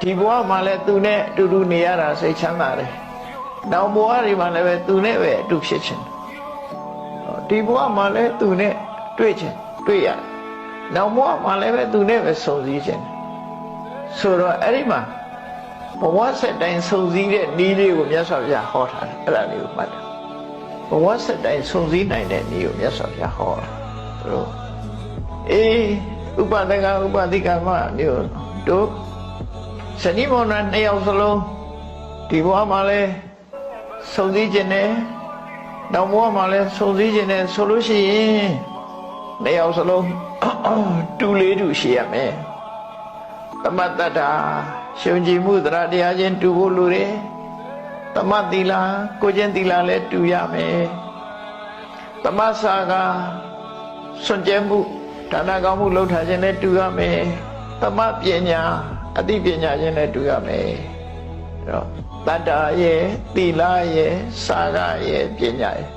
ဒီဘဝမှာလည်းသူနဲ့အတူတူနေရတာစိတ်ချမ်းသာတယ်နောက်ဘဝတွေမှာလည်းပဲသူနဲ့ပဲအတူဖြစ်ခြင်းဒီဘဝမှာလည်းသူနဲ့တွေ့ခြင်းတွေ့ရနောက်ဘဝမှာလည်းပဲသူနဲ့ပဲဆုံစည်းခြင်းဆိုတော့အဲ့ဒီမှာဘဝဆက်တိုင်းဆုံစည်းတဲ့နည်းလေးကိုမြတ်စွာဘုရားဟောထားတယ်အဲ့ဒါလေးကိုမှတ်တယ်ဘဝဆက်တိုင်းဆုံစည်းနိုင်တဲ့နည်းကိုမြတ်စွာဘုရားဟောတာတို့ဥပဒကဥပဒိကမမျိုးတို့ဇနီးမောင်နှံနှစ်ယောက်စလုံးဒီဘဝမှာလဲဆုံစည်းခြင်းနဲ့နောက်ဘဝမှာလဲဆုံစည်းခြင်းနဲ့ဆိုလို့ရှိရင်နှစ်ယောက်စလုံးတူလေးတူရှိရမယ်သမတ္တတာရှုံကြည်မှုတရားတရားချင်းတူဖို့လိုတယ်သမသီလကိုချင်းသီလလည်းတူရမယ်သမစာကစွန့်ကြဲမှုဒါနကောင်းမှုလုပ်ထားခြင်းနဲ့တူရမယ်သမပညာအသိပညာချင်းနဲ့တူရမယ်အဲ့တော့တတ္တာရဲ့သီလရဲ့စာကရဲ့ပညာရဲ့